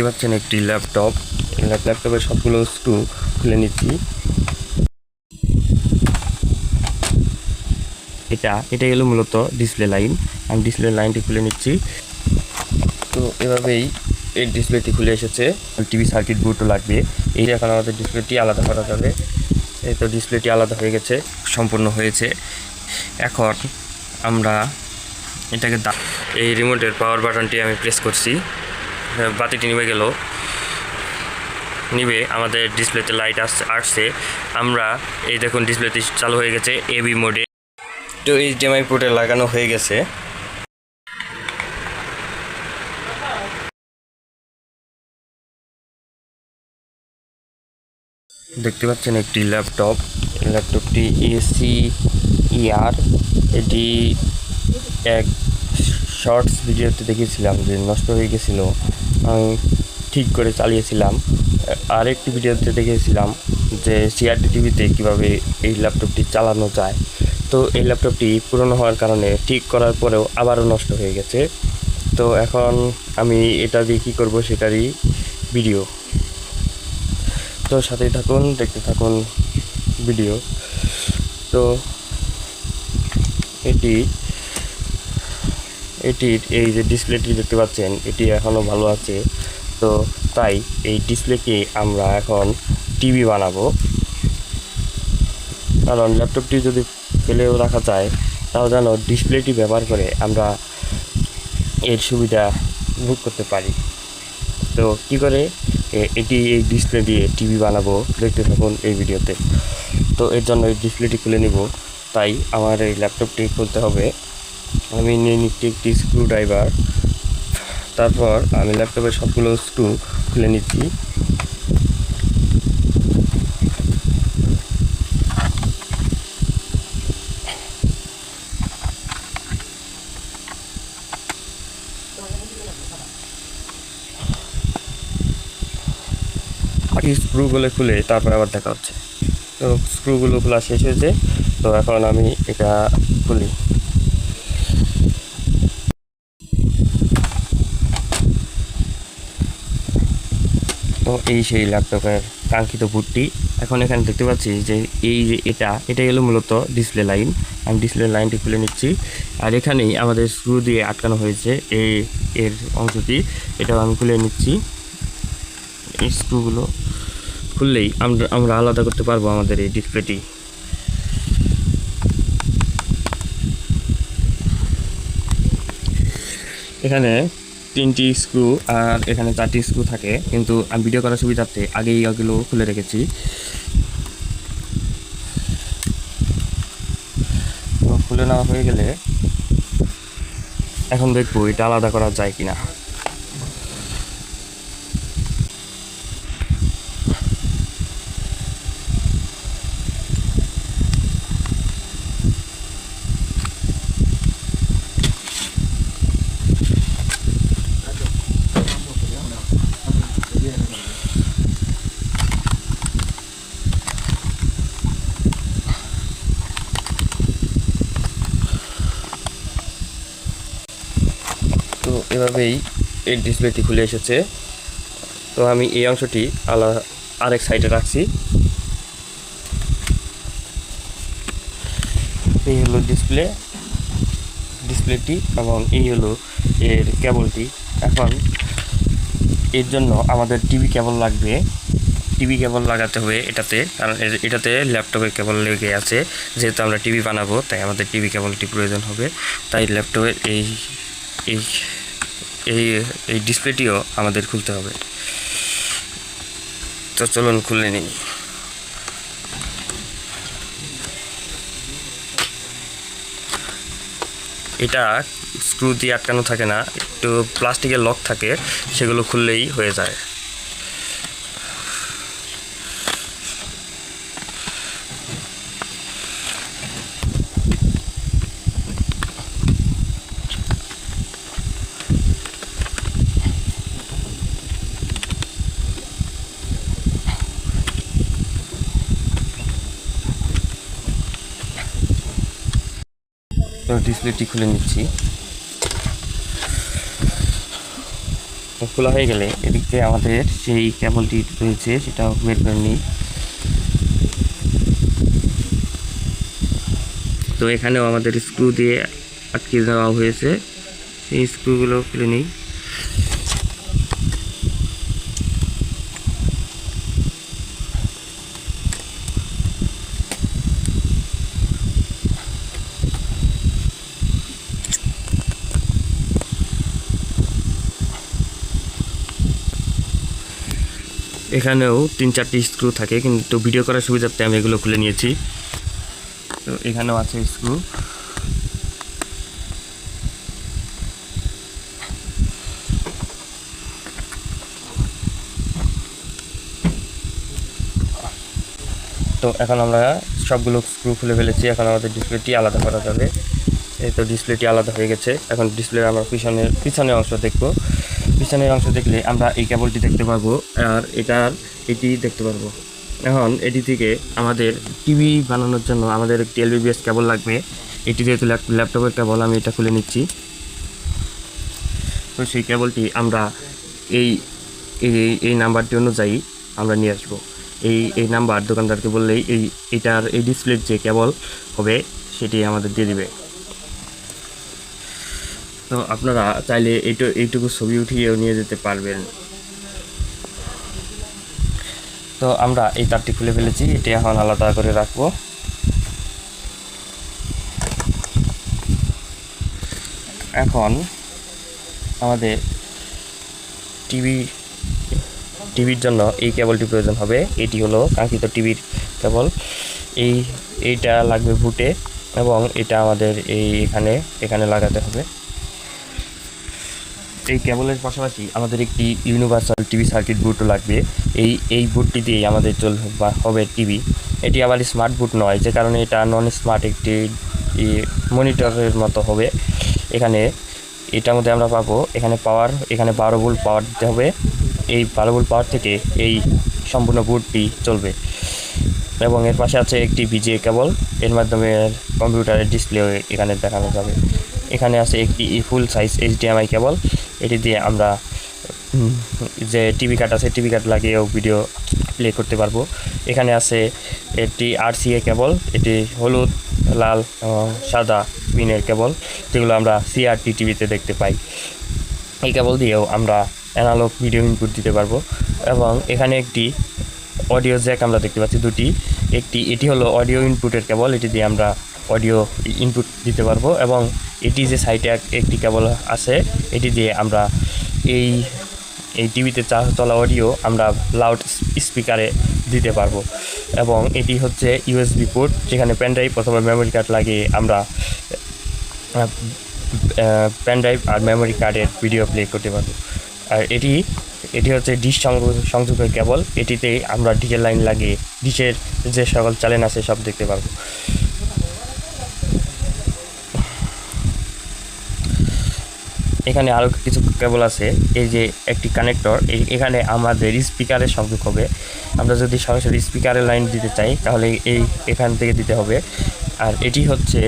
দেখতে পাচ্ছেন একটি ল্যাপটপ। ল্যাপটপের সবগুলো স্ক্রু খুলে নিচ্ছি। এটা হলো মূলত ডিসপ্লে লাইন। আমি ডিসপ্লে লাইনটি খুলে নিচ্ছি। তো এভাবেই এই ডিসপ্লেটি খুলে এসেছে। টিভি সার্কিট বোর্ডও লাগবে। এই এখন আমাদের ডিসপ্লেটি আলাদা করা যাবে। এই তো ডিসপ্লেটি আলাদা হয়ে গেছে, সম্পূর্ণ হয়েছে। এখন আমরা এটাকে এই রিমোটের পাওয়ার বাটনটি আমি প্রেস করছি, বাতিটি নিভে গেল। নিবে আমাদের ডিসপ্লেতে লাইট আসছে। আমরা এই দেখুন ডিসপ্লেটি চালু হয়ে গেছে এবি মোডে। তো HDMI পোর্টে লাগানো হয়ে গেছে। দেখতে পাচ্ছেন একটি ল্যাপটপ। ল্যাপটপটি ACER। এটি এক শর্টস ভিডিওতে দেখেছিলাম যে নষ্ট হয়ে গেছিলো, আমি ঠিক করে চালিয়েছিলাম। আরেকটি ভিডিওতে দেখেছিলাম যে CRT টিভিতে কীভাবে এই ল্যাপটপটি চালানো যায়। তো এই ল্যাপটপটি পুরনো হওয়ার কারণে ঠিক করার পরেও আবারও নষ্ট হয়ে গেছে। তো এখন আমি এটা দিয়ে কী করবো সেটারই ভিডিও। তো সাথেই থাকুন, দেখতে থাকুন ভিডিও। তো এটির এই যে ডিসপ্লেটি দেখতে পাচ্ছেন, এটি এখনও ভালো আছে। তো তাই এই ডিসপ্লেকে আমরা এখন টিভি বানাবো। কারণ ল্যাপটপটি যদি ফেলেও রাখা যায়, তাও যেন ডিসপ্লেটি ব্যবহার করে আমরা এর সুবিধা ভোগ করতে পারি। তো কী করে এই ডিসপ্লে দিয়ে টিভি বানাবো, দেখতে থাকুন এই ভিডিওতে। তো এর জন্য এই ডিসপ্লেটি খুলে নিব। তাই আমার এই ল্যাপটপটি খুলতে হবে। আমি নিয়ে নিচ্ছি একটি স্ক্রু ড্রাইভার। তারপর আমি ল্যাপটপের সবগুলো স্ক্রু খুলে নিচ্ছি। বাকি স্ক্রুগুলো খুলে তারপর আবার দেখা হচ্ছে। তো স্ক্রুগুলো খোলা শেষ হয়েছে। তো এখন আমি এটা খুলি। তো এই সেই ল্যাপটপের কাঙ্ক্ষিত বুটটি। এখন এখানে দেখতে পাচ্ছি যে এটা হলো মূলত ডিসপ্লে লাইন। আমি ডিসপ্লে লাইনটি খুলে নিচ্ছি। আর এখানেই আমাদের স্ক্রু দিয়ে আটকানো হয়েছে এর অংশটি, এটাও আমি খুলে নিচ্ছি। এই স্ক্রুগুলো খুললেই আমরা আলাদা করতে পারবো আমাদের এই ডিসপ্লেটি। এখানে 3টি স্ক্রু আর এখানে 4টি স্ক্রু থাকে, কিন্তু আমি ভিডিও করার সুবিধার্থে আগেই ওগুলো খুলে রেখেছি। খুলে নেওয়া হয়ে গেলে এখন দেখবো এটা আলাদা করা যায় কিনা। তো এভাবেই এই ডিসপ্লেটি খুলে এসেছে। তো আমি এই অংশটি আরেক সাইডে রাখছি। এই হলো ডিসপ্লেটি এবং এই হলো এর কেবলটি। এখন এর জন্য আমাদের টিভি কেবল লাগবে। টিভি কেবল লাগাতে হবে এটাতে, কারণ এটাতে ল্যাপটপের কেবল লেগে আছে। যেহেতু আমরা টিভি বানাবো, তাই আমাদের টিভি কেবলটি প্রয়োজন হবে। তাই ল্যাপটপের এই ডিসপ্লেটিও আমাদের খুলতে হবে। তো চলুন খুলে নিই। এটা স্ক্রু দিয়ে আটকানো থাকে না, একটু প্লাস্টিকের লক থাকে, সেগুলো খুললেই হয়ে যায়। তো ডিসপ্লেটি খুলে নিচ্ছি। খোলা হয়ে গেলে এদিক থেকে আমাদের সেই কেবলটি রয়েছে সেটা বের করে নিই। তো এখানেও আমাদের স্ক্রু দিয়ে আটকে দেওয়া হয়েছে, সেই স্ক্রুগুলো খুলে নিই। এখানেও 3-4টি স্ক্রু থাকে, কিন্তু ভিডিও করার সুবিধার্থে আমি এগুলো খুলে নিয়েছি। তো এখানেও আছে স্ক্রু। তো এখন আমরা সবগুলো স্ক্রু খুলে ফেলেছি। এখন আমাদের ডিসপ্লেটি আলাদা করা যাবে। এই তো ডিসপ্লেটি আলাদা হয়ে গেছে। এখন ডিসপ্লের আমরা পিছনের অংশ দেখব। পিছনের অংশ দেখলে আমরা এই কেবলটি দেখতে পারবো, আর এটি দেখতে পারবো। এখন এটি থেকে আমাদের টিভি বানানোর জন্য আমাদের একটি এলবিবিএস কেবল লাগবে। এটি যেহেতু ল্যাপটপের কেবল, আমি এটা খুলে নিচ্ছি। তো সেই কেবলটি আমরা এই এই নাম্বারটি অনুযায়ী আমরা নিয়ে আসবো। এই নাম্বার দোকানদারকে বললেই এই ডিসপ্লের যে কেবল হবে সেটি আমাদের দিয়ে দিবে। তো আপনারা চাইলে এইটুকু ছবি উঠিয়েও নিয়ে যেতে পারবেন। তো আমরা এই তারটি খুলে ফেলেছি, এটি এখন আলাদা করে রাখবো। এখন আমাদের টিভির জন্য এই কেবলটি প্রয়োজন হবে। এটি হলো কাঙ্ক্ষিত টিভির কেবল। এইটা লাগবে বুটে, এবং এটা আমাদের এখানে লাগাতে হবে। এই কেবলের পাশাপাশি আমাদের একটি ইউনিভার্সাল টিভি সার্কিট বুটও লাগবে। এই বুটটি দিয়েই আমাদের হবে টিভি। এটি আবার স্মার্ট বুট নয়, যে কারণে এটা নন স্মার্ট একটি মনিটরের মতো হবে। এটার মধ্যে আমরা পাবো এখানে 12 ভোল্ট পাওয়ার দিতে হবে। এই 12 ভোল্ট পাওয়ার থেকে এই সম্পূর্ণ বুটটি চলবে, এবং এর পাশে আছে একটি ভিজিএ কেবল। এর মাধ্যমে কম্পিউটারের ডিসপ্লে এখানে দেখানো যাবে। এখানে আছে একটি ফুল সাইজ HDMI কেবল। এটি দিয়ে আমরা যে টিভি কার্ড আছে, টিভি কার্ড লাগিয়েও ভিডিও প্লে করতে পারবো। এখানে আছে একটি RCA কেবল। এটি হলুদ, লাল এবং সাদা পিনের কেবল, যেগুলো আমরা CRT টিভিতে দেখতে পাই। এই কেবল দিয়েও আমরা অ্যানালগ ভিডিও ইনপুট দিতে পারবো। এবং এখানে একটি অডিও জ্যাক আমরা দেখতে পাচ্ছি দুটি। এটি হলো অডিও ইনপুটের কেবল, এটি দিয়ে আমরা অডিও ইনপুট দিতে পারবো। এবং এটি যে সাইডে একটি কেবল আছে, এটি দিয়ে আমরা এই টিভিতে চলা অডিও আমরা লাউড স্পিকারে দিতে পারবো। এবং এটি হচ্ছে USB পোর্ট, যেখানে পেনড্রাইভ অথবা মেমোরি কার্ড লাগিয়ে আমরা পেনড্রাইভ আর মেমোরি কার্ডের ভিডিও প্লে করতে পারবো। আর এটি হচ্ছে ডিশ সংযোগের কেবল। এটিতে আমরা ডিশের লাইন লাগিয়ে ডিশের যে সকল চ্যানেল আছে সব দেখতে পারবো। এখানে আরও কিছু কেবল আছে। এই যে একটি কানেক্টর, এখানে আমাদের স্পিকারের সংযোগ হবে। আমরা যদি সরাসরি স্পিকারের লাইন দিতে চাই তাহলে এখান থেকে দিতে হবে। আর এটি হচ্ছে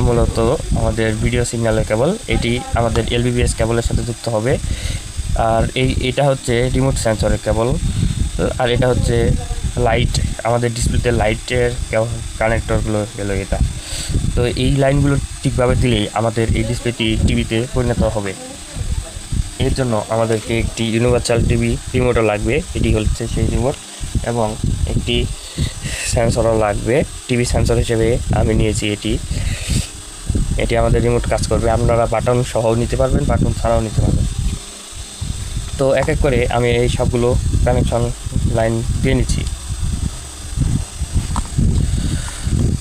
মূলত আমাদের ভিডিও সিগন্যালের কেবল। এটি আমাদের LVBS কেবলের সাথে যুক্ত হবে। আর এটা হচ্ছে রিমোট সেন্সরের কেবল। আর এটা হচ্ছে লাইট, আমাদের ডিসপ্লেতে লাইটের কানেক্টরগুলো গেল এটা। তো এই লাইনগুলো ঠিকভাবে দিলেই আমাদের এই ডিসপ্লেটি টিভিতে পরিণত হবে। এর জন্য আমাদেরকে একটি ইউনিভার্সাল টিভি রিমোটও লাগবে। এটি হচ্ছে সেই রিমোট, এবং একটি সেন্সরও লাগবে। টিভি সেন্সর হিসেবে আমি নিয়েছি এটি আমাদের রিমোট কাজ করবে। আপনারা বাটন সহও নিতে পারবেন, বাটন ছাড়াও নিতে পারবেন। তো এক এক করে আমি এই সবগুলো কানেকশন লাইন দিয়ে নিচ্ছি।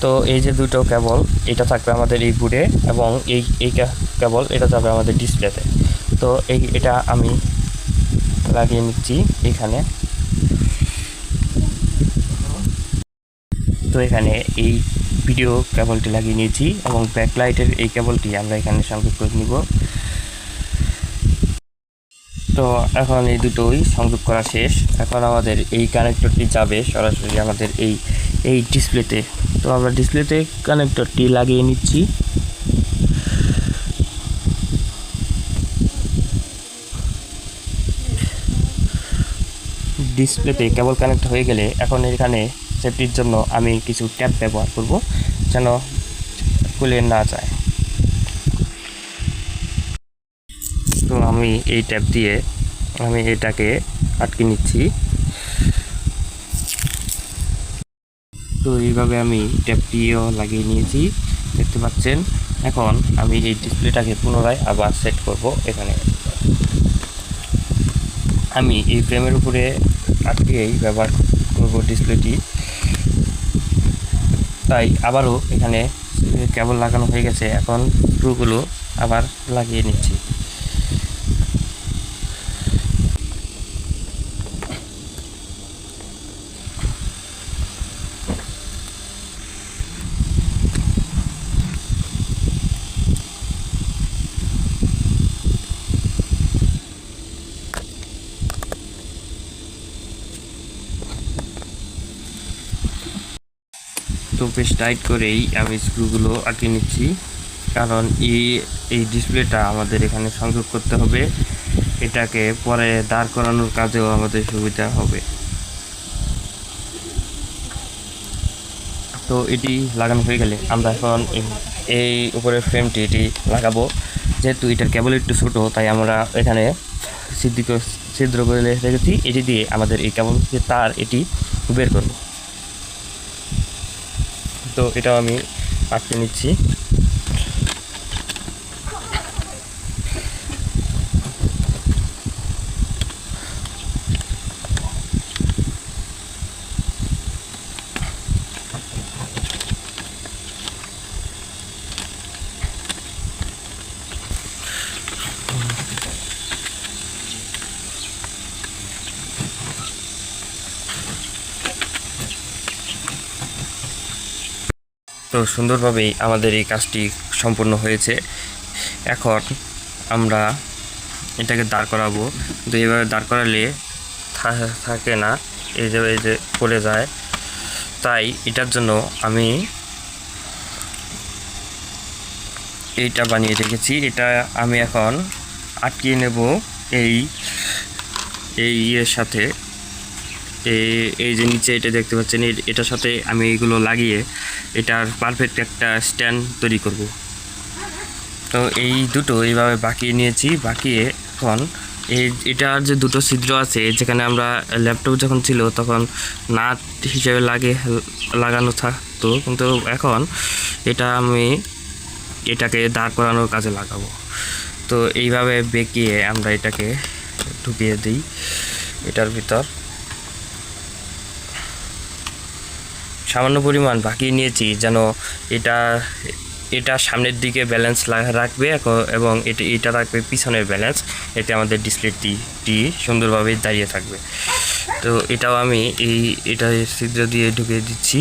তো এই যে দুটো কেবল, এটা থাকবে আমাদের এই বোর্ডে, এবং এই কেবল এটা যাবে আমাদের ডিসপ্লেতে। তো এটা আমি লাগিয়ে নিচ্ছি এখানে। তো এখানে এই ভিডিও কেবলটি লাগিয়ে নিয়েছি, এবং ব্যাকলাইটের এই কেবলটি আমরা এখানে সংযোগ করে নিব। তো এখন এই দুটোই সংযোগ করা শেষ। এখন আমাদের এই কানেক্টরটি যাবে সরাসরি আমাদের এই ডিসপ্লেতে। তো আমরা ডিসপ্লেতে কানেক্টরটি লাগিয়ে নিচ্ছি। ডিসপ্লেতে কেবল কানেক্ট হয়ে গেলে এখন এখানে সেফটির জন্য আমি কিছু ট্যাপ ব্যবহার করব যেন খুলে না যায়। তো আমি এই ট্যাপ দিয়ে আমি এটাকে আটকে নিচ্ছি। তো এইভাবে আমি ট্যাপটিও লাগিয়ে নিয়েছি, দেখতে পাচ্ছেন। এখন আমি এই ডিসপ্লেটাকে পুনরায় আবার সেট করব। এখানে আমি এই ফ্রেমের উপরে আটকেই ব্যবহার করব ডিসপ্লেটি, তাই আবারও এখানে কেবল লাগানো হয়ে গেছে। এখন স্ক্রুগুলো আবার লাগিয়ে নিচ্ছি। তো বেশ টাইট করেই আমি স্ক্রুগুলো আটকে নিচ্ছি, কারণ এই ডিসপ্লেটা আমাদের এখানে সংযোগ করতে হবে। এটাকে পরে দাঁড় করানোর কাজেও আমাদের সুবিধা হবে। তো এটি লাগানো হয়ে গেলে আমরা এখন এই উপরের ফ্রেমটি এটি লাগাবো। যেহেতু এটার কেবল একটু ছোটো, তাই আমরা এখানে ছিদ্র করে রেখেছি। এটি দিয়ে আমাদের এই কেবল যে তার এটি বের করব। তো এটাও আমি আটকে নিচ্ছি। তো সুন্দরভাবেই আমাদের এই কাজটি সম্পূর্ণ হয়েছে। এখন আমরা এটাকে দাঁড় করাবো। তো এইভাবে দাঁড় করালে থাকে না, এই যে পড়ে যায়। তাই এটার জন্য আমি এইটা বানিয়ে রেখেছি। এটা আমি এখন আটকিয়ে নেব এই ইয়ের সাথে। এই যে নিচে এটা দেখতে পাচ্ছেন, এটার সাথে আমি এইগুলো লাগিয়ে এটার পারফেক্ট একটা স্ট্যান্ড তৈরি করব। তো এই দুটো এইভাবে বাঁকিয়ে নিয়েছি। বাঁকিয়ে এখন এটার যে দুটো ছিদ্র আছে, যেখানে আমরা ল্যাপটপ যখন ছিল তখন নাট হিসেবে লাগানো থাকতো, কিন্তু এখন আমি এটাকে দাঁড় করানোর কাজে লাগাবো। তো এইভাবে বেঁকিয়ে আমরা এটাকে ঢুকিয়ে দিই এটার ভিতর। সামান্য পরিমাণ বাকি নিয়েছি যেন এটা সামনের দিকে ব্যালেন্স রাখবে এবং এটা রাখবে পিছনের ব্যালেন্স। এতে আমাদের ডিসপ্লেটি সুন্দরভাবে দাঁড়িয়ে থাকবে। তো এটাও আমি এটা ছিদ্র দিয়ে ঢুকিয়ে দিচ্ছি।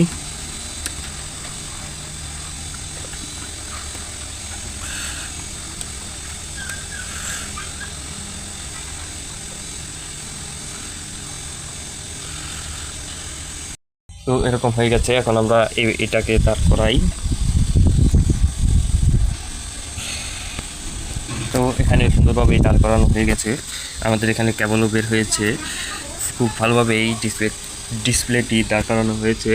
তো এরকম হয়ে গেছে। এখন আমরা এটাকে দাঁড় করাই। তো এখানে সুন্দরভাবে দাঁড় করানো হয়ে গেছে। আমাদের এখানে কেবলও বের হয়েছে। খুব ভালোভাবে এই ডিসপ্লেটি দাঁড় করানো হয়েছে।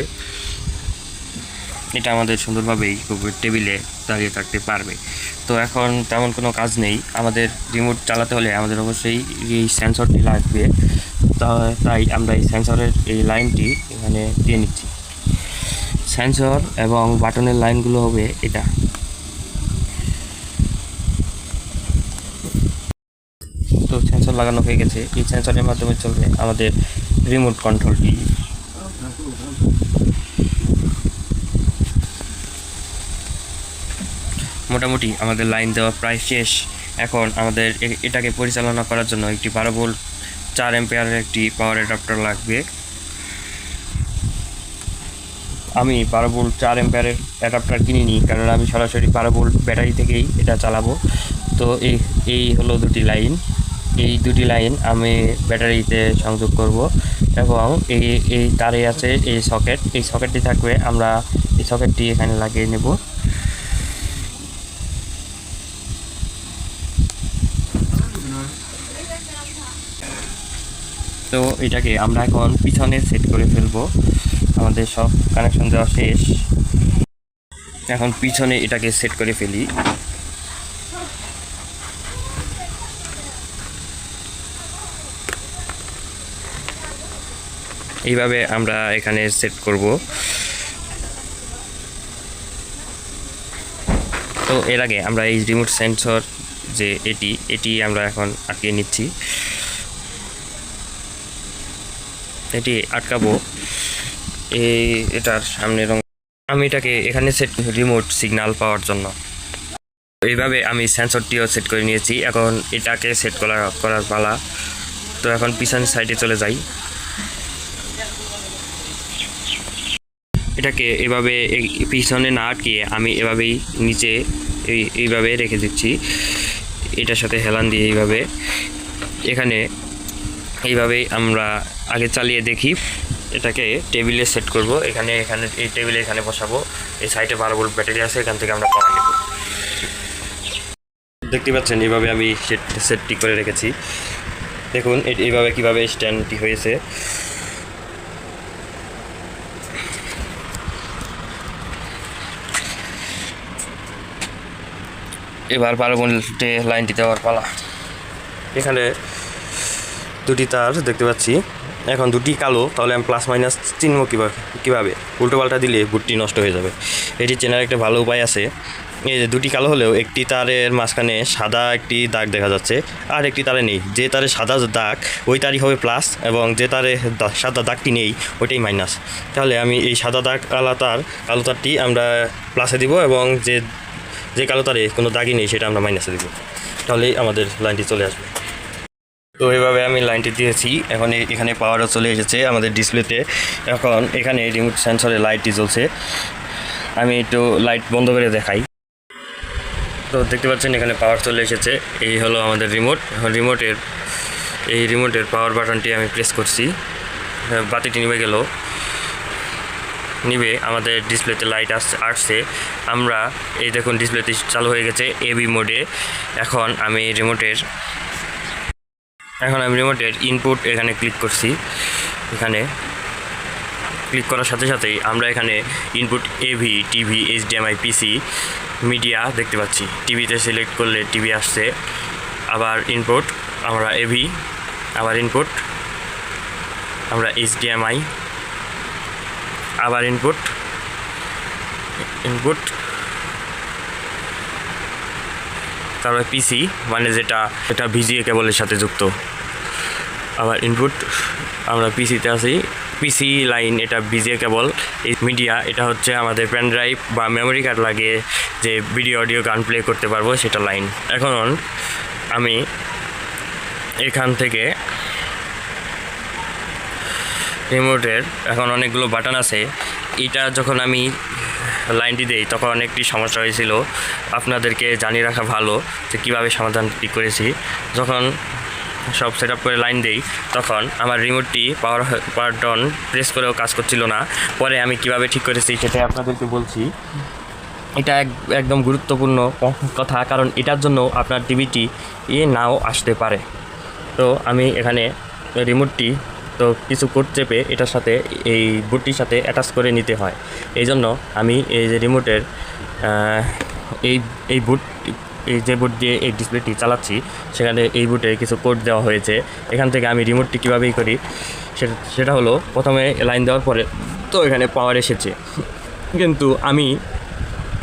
এটা আমাদের সুন্দরভাবেই টেবিলে দাঁড়িয়ে থাকতে পারবে। তো এখন তেমন কোনো কাজ নেই। আমাদের রিমোট চালাতে হলে আমাদের অবশ্যই এই সেন্সরটি লাগবে। তাই আমরা এই সেন্সরের এই লাইনটি এখানে দিয়ে নিচ্ছি। সেন্সর এবং বাটনের লাইনগুলো হবে এটা। তো সেন্সর লাগানো হয়ে গেছে। এই সেন্সরের মাধ্যমে চলবে আমাদের রিমোট কন্ট্রোলটি। মোটামুটি আমাদের লাইন দেওয়া প্রায় শেষ। এখন আমাদের এটাকে পরিচালনা করার জন্য একটি 12 ভোল্ট 4 অ্যাম্পিয়ারের একটি পাওয়ার অ্যাডাপ্টার লাগবে। আমি 12 ভোল্ট 4 অ্যাম্পিয়ারের অ্যাডাপ্টার কিনিনি, কারণ আমি সরাসরি 12 ভোল্ট ব্যাটারি থেকেই এটা চালাবো। তো এই হলো দুটি লাইন। এই দুটি লাইন আমি ব্যাটারিতে সংযোগ করব এবং এই তারে আছে এই সকেটটি থাকবে। আমরা এই সকেটটি এখানে লাগিয়ে নেব। তো এটাকে আমরা এখন পিছনে সেট করে ফেলবো। আমাদের সব কানেকশন দেওয়া শেষ, এখন পিছনে এটাকে সেট করে ফেলি। এইভাবে আমরা এখানে সেট করব। তো এর আগে আমরা এই রিমোট সেন্সর যে এটি আমরা এখন আটকে নিচ্ছি, এটি আটকাবো এটার সামনের অংশ। আমি এটাকে এখানে সেট রিমোট সিগন্যাল পাওয়ার জন্য। এইভাবে আমি সেন্সরটিও সেট করে নিয়েছি, এখন এটাকে সেট করার পালা। তো এখন পিছনের সাইডে চলে যাই, এটাকে এভাবে পিছনে না আটকিয়ে আমি এভাবেই নিচে এইভাবে রেখে দিচ্ছি, এটার সাথে হেলান দিয়ে এইভাবে। এখানে এইভাবেই আমরা আগে চালিয়ে দেখি। এটাকে টেবিলে সেট করব, এখানে এই টেবিলে এখানে বসাবো। এই সাইডে 12 ভোল্ট ব্যাটারি আছে, এখান থেকে আমরা পাওয়ার নেব। দেখতে পাচ্ছেন এইভাবে আমি সেটটি করে রেখেছি। দেখুন এইভাবে কিভাবে স্ট্যান্ডটি হয়েছে। এবার 12 ভোল্টে লাইনটি দেওয়ার পালা। এখানে দুটি তার দেখতে পাচ্ছি, এখন দুটি কালো, তাহলে আমি প্লাস মাইনাস চিনব কীভাবে? উল্টো পাল্টা দিলে বুটটি নষ্ট হয়ে যাবে। এটি চেনার একটা ভালো উপায় আছে। এই যে দুটি কালো হলেও একটি তারের মাঝখানে সাদা একটি দাগ দেখা যাচ্ছে, আর একটি তারে নেই। যে তারে সাদা দাগ ওই তারই হবে প্লাস, এবং যে তারে সাদা দাগটি নেই ওইটাই মাইনাস। তাহলে আমি এই সাদা দাগ কালো তারটি আমরা প্লাসে দিব, এবং যে কালো তারে কোনো দাগই নেই সেটা আমরা মাইনাসে দিব, তাহলেই আমাদের লাইনটি চলে আসবে। তো এইভাবে আমি লাইনটি দিয়েছি, এখন এখানে পাওয়ারও চলে এসেছে আমাদের ডিসপ্লেতে। এখন এখানে রিমোট সেন্সরে লাইটটি জ্বলছে, আমি একটু লাইট বন্ধ করে দেখাই। তো দেখতে পাচ্ছেন এখানে পাওয়ার চলে এসেছে। এই হলো আমাদের রিমোট। এখন রিমোটের পাওয়ার বাটনটি আমি প্রেস করছি, বাতিটি নিবে আমাদের ডিসপ্লেতে লাইট আসছে। আমরা এই দেখুন ডিসপ্লেটি চালু হয়ে গেছে এবি মোডে। এখন আমি রিমোটের ইনপুট এখানে ক্লিক করছি। এখানে ক্লিক করার সাথে সাথেই আমরা এখানে ইনপুট এভি, টিভি, এইচডিএমআই, পিসি, মিডিয়া দেখতে পাচ্ছি। টিভিতে সিলেক্ট করলে টিভি আসছে, আবার ইনপুট আমরা এভি, আবার ইনপুট আমরা এইচডিএমআই, আবার ইনপুট তারপরে পিসি, মানে যেটা ভিজিএ কেবলের সাথে যুক্ত। আবার ইনপুট আমরা পিসিতে আছি, পিসি লাইন, এটা ভিজিএ কেবল। এই মিডিয়া, এটা হচ্ছে আমাদের পেন ড্রাইভ বা মেমোরি কার্ড লাগিয়ে যে ভিডিও অডিও গান প্লে করতে পারবো সেটা লাইন। এখন আমি এখান থেকে রিমোটের এখন অনেকগুলো বাটন আছে। এটা যখন আমি লাইনটি দেই তখন অনেকটি সমস্যা হয়েছিল, আপনাদেরকে জানিয়ে রাখা ভালো যে কীভাবে সমাধানটি করেছি। যখন সব সেট আপ করে লাইন দেই তখন আমার রিমোটটি পাওয়ার বাটন প্রেস করেও কাজ করছিল না। পরে আমি কিভাবে ঠিক করেছি সেটাই আপনাদেরকে বলছি। এটা একদম গুরুত্বপূর্ণ কথা, কারণ এটার জন্য আপনার টিভিটি নাও আসতে পারে। তো আমি এখানে রিমোটটি তো কিছু কোড চেপে এটার সাথে এই বুটটির সাথে অ্যাটাচ করে নিতে হয়। এই জন্য আমি এই যে রিমোটের এই যে বুট দিয়ে এই ডিসপ্লেটি চালাচ্ছি সেখানে এই বুটে কিছু কোড দেওয়া হয়েছে। এখান থেকে আমি রিমোটটি কীভাবেই করি সেটা হলো, প্রথমে লাইন দেওয়ার পরে তো এখানে পাওয়ার এসেছে, কিন্তু আমি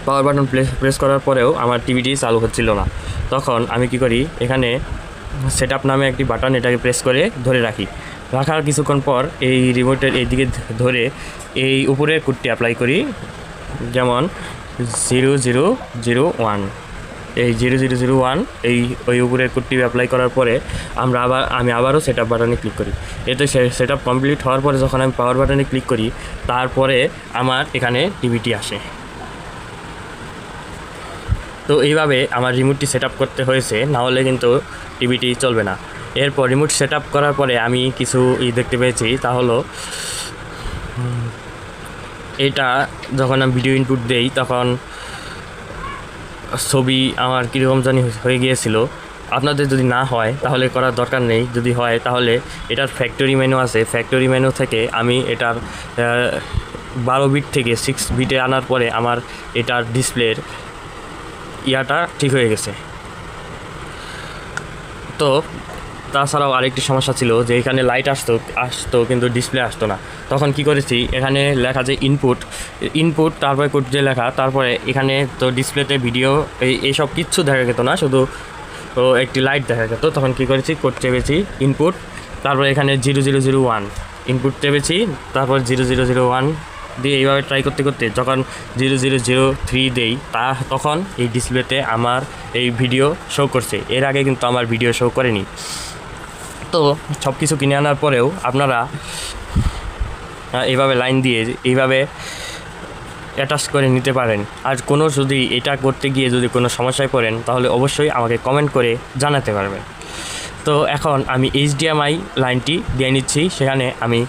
পাওয়ার বাটন প্রেস করার পরেও আমার টিভিটি চালু হচ্ছিল না। তখন আমি কি করি, এখানে সেট আপ নামে একটি বাটন, এটাকে প্রেস করে ধরে রাখার কিছুক্ষণ পর এই রিমোটের এই দিকে ধরে এই উপরের কোডটি অ্যাপ্লাই করি, যেমন 0001, এই 0001 ওই উপরের কোডটি অ্যাপ্লাই করার পরে আমি আবারও সেট আপ বাটনে ক্লিক করি। এতে সেট আপ কমপ্লিট হওয়ার পরে যখন আমি পাওয়ার বাটনে ক্লিক করি তারপরে আমার এখানে টিভিটি আসে। তো এইভাবে আমার রিমোটটি সেট আপ করতে হয়েছে, নাহলে কিন্তু টিভিটি চলবে না। এরপর রিমোট সেট আপ করার পরে আমি কিছু দেখতে পেয়েছি, তা হলো এটা যখন আমি ভিডিও ইনপুট দেই তখন ছবি আমার কীরকম জানি হয়ে গিয়েছিল। আপনাদের যদি না হয় তাহলে করার দরকার নেই, যদি হয় তাহলে এটার ফ্যাক্টরি মেনু আছে, ফ্যাক্টরি মেনু থেকে আমি এটার 12 বিট থেকে 6 বিটে আনার পরে আমার এটার ডিসপ্লের ইয়াটা ঠিক হয়ে গেছে। তো তাছাড়াও আরেকটি সমস্যা ছিল যে এখানে লাইট আসতো কিন্তু ডিসপ্লে আসতো না। তখন কি করেছি, এখানে লেখা যে ইনপুট তারপরে কোড যে লেখা, তারপরে এখানে তো ডিসপ্লেতে ভিডিও এইসব কিচ্ছু দেখা যেত না, শুধু একটি লাইট দেখা যেত। তখন কি করেছি, কোড চেপেছি ইনপুট, তারপরে এখানে 0001 ইনপুট চেপেছি, তারপর 0001 দিয়ে এইভাবে ট্রাই করতে করতে যখন 0003 দেই তখন এই ডিসপ্লেতে আমার এই ভিডিও শো করছে। এর আগে কিন্তু আমার ভিডিও শো করেনি। তো সব কিছু কিনে আনার পরেও আপনারা এইভাবে লাইন দিয়ে এইভাবে অ্যাটাচ করে নিতে পারেন। আর কোনো যদি এটা করতে গিয়ে যদি কোনো সমস্যায় পড়েন তাহলে অবশ্যই আমাকে কমেন্ট করে জানাতে পারবেন। তো এখন আমি HDMI লাইনটি দিয়ে নিচ্ছি, সেখানে আমি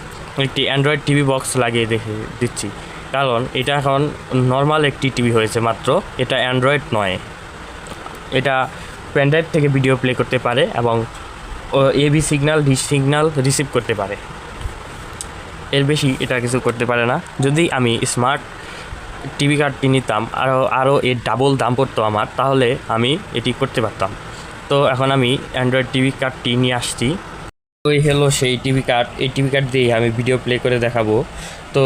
একটি অ্যান্ড্রয়েড টিভি বক্স লাগিয়ে দিচ্ছি, কারণ এটা এখন নর্মাল একটি টিভি হয়েছে মাত্র, এটা অ্যান্ড্রয়েড নয়। এটা প্যানড্রাইভ থেকে ভিডিও প্লে করতে পারে এবং এবি সিগন্যাল ডিশ সিগন্যাল রিসিভ করতে পারে, এর বেশি এটা কিছু করতে পারে না। যদি আমি স্মার্ট টিভি কার্ডটি নিতাম আরও এর ডাবল দাম পড়তো আমার, তাহলে আমি এটি করতে পারতাম। তো এখন আমি অ্যান্ড্রয়েড টিভি কার্ডটি নিয়ে আসছি। তো এই হলো সেই টিভি কার্ড, এই টিভি কার্ড দিয়েই আমি ভিডিও প্লে করে দেখাবো। তো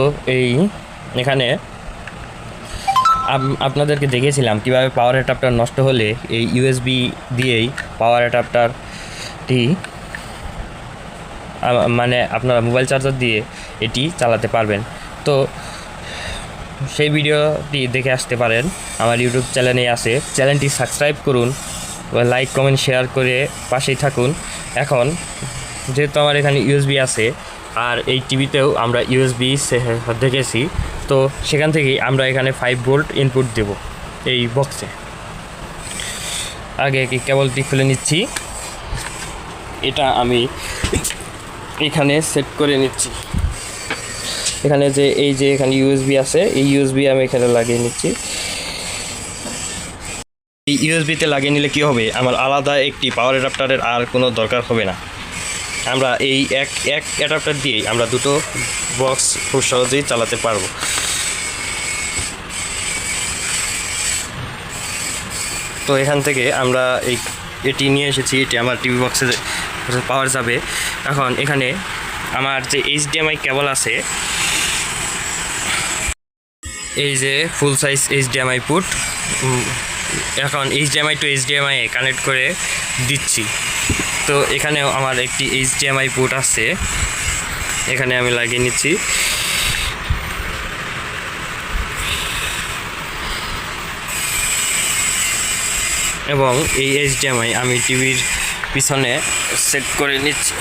এখানে আপনাদেরকে দেখিয়েছিলাম কীভাবে পাওয়ার অ্যাডাপ্টার নষ্ট হলে এই ইউএসবি দিয়েই পাওয়ার অ্যাডাপ্টারটি মানে আপনারা মোবাইল চার্জার দিয়ে এটি চালাতে পারবেন। তো সেই ভিডিওটি দেখে আসতে পারেন, আমার ইউটিউব চ্যানেলে আছে, চ্যানেলটি সাবস্ক্রাইব করুন, লাইক কমেন্ট শেয়ার করে পাশেই থাকুন। এখন যেহেতু আমার এখানে ইউএসবি আছে আর এই টিভিতেও আমরা ইউএসবি দেখেছি, তো সেখান থেকেই আমরা এখানে 5 ভোল্ট ইনপুট দেব এই বক্সে। আগে কি কেবলটি খুলে নিচ্ছি, এটা আমি এখানে সেট করে নিচ্ছি। এখানে এখানে ইউএসবি আছে, এই ইউএসবি আমি এখানে লাগিয়ে নিচ্ছি। এই ইউএসবিতে লাগিয়ে নিলে কি হবে, আমার আলাদা একটি পাওয়ার অ্যাডাপ্টারের আর কোনো দরকার হবে না। আমরা এই এক অ্যাডাপ্টার দিয়েই আমরা দুটো বক্স খুব সহজেই চালাতে পারবো। তো এখান থেকে আমরা এটি নিয়ে এসেছি, এটি আমার টিভি বক্সে পাওয়ার যাবে। এখন এখানে আমার যে HDMI কেবল আছে, এই যে ফুল সাইজ HDMI পুট, এখন HDMI টু HDMI কানেক্ট করে দিচ্ছি। তো এখানেও আমার একটি HDMI পুট আছে, এখানে আমি লাগিয়ে নিচ্ছি। এবং এই HDMI আমি টিভির পিছনে সেট করে নিচ্ছি।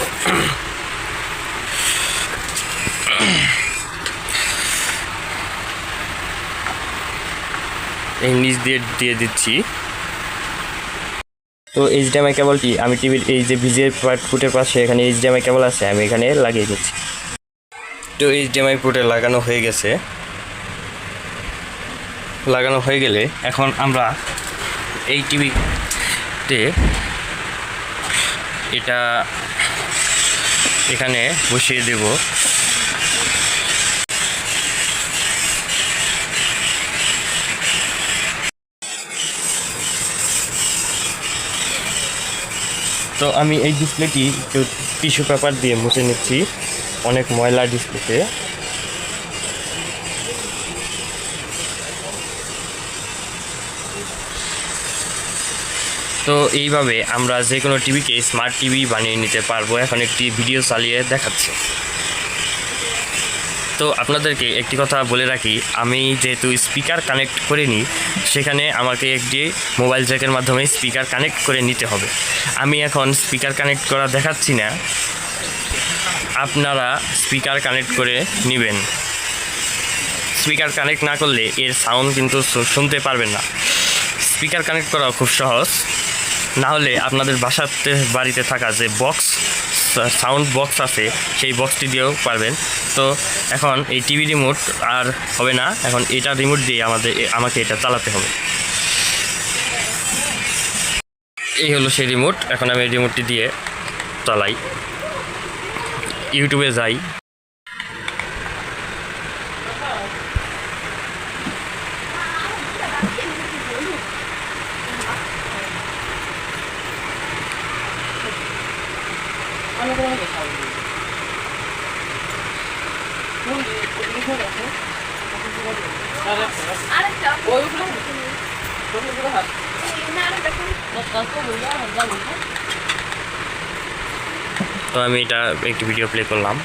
এই নিচ দিয়ে দিচ্ছি। তো HDMI কেবলটি আমি টিভির এই যে ভিজিএ পুটের পাশে এখানে HDMI কেবল আছে, আমি এখানে লাগিয়ে দিচ্ছি। তো HDMI পুটে লাগানো হয়ে গেছে। লাগানো হয়ে গেলে এখন আমরা এই টিভিতে এটা এখানে বসিয়ে দেব। তো আমি এই ডিসপ্লেটি একটু টিস্যু পেপার দিয়ে মুছে নিচ্ছি, অনেক ময়লা ডিসপ্লেতে। তো এইভাবে আমরা যে কোনো টিভিকে স্মার্ট টিভি বানিয়ে নিতে পারবো। এখন একটি ভিডিও চালিয়ে দেখাচ্ছি। তো আপনাদেরকে একটি কথা বলে রাখি, আমি যেহেতু স্পিকার কানেক্ট করে নিই, সেখানে আমাকে একটি মোবাইল জ্যাকের মাধ্যমে স্পিকার কানেক্ট করে নিতে হবে। আমি এখন স্পিকার কানেক্ট করা দেখাচ্ছি না, আপনারা স্পিকার কানেক্ট করে নেবেন। স্পিকার কানেক্ট না করলে এর সাউন্ড কিন্তু শুনতে পারবেন না। স্পিকার কানেক্ট করা খুব সহজ, না হলে আপনাদের বাড়িতে থাকা যে সাউন্ড বক্স আছে সেই বক্সটি দিয়েও পারবেন। তো এখন এই টিভি রিমোট আর হবে না, এখন এটা রিমোট দিয়ে আমাকে এটা চালাতে হবে। এই হলো সেই রিমোট। এখন আমি এই রিমোটটি দিয়ে চালাই, ইউটিউবে যাই। তো আমি এটা একটি ভিডিও প্লে করলাম।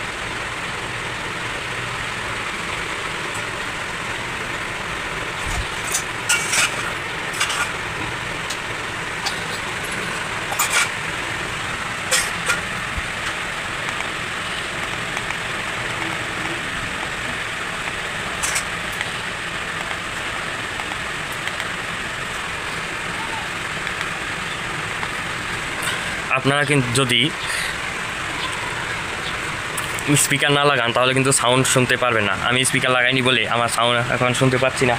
আপনারা কিন্তু যদি স্পিকার না লাগান তাহলে কিন্তু সাউন্ড শুনতে পারবেন না। আমি স্পিকার লাগাইনি বলে আমার সাউন্ড এখন শুনতে পাচ্ছি না।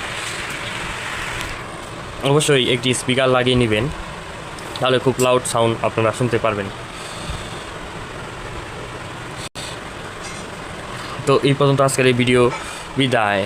অবশ্যই একটি স্পিকার লাগিয়ে নেবেন, তাহলে খুব লাউড সাউন্ড আপনারা শুনতে পারবেন। তো এই পর্যন্ত আজকের এই ভিডিও, বিদায়।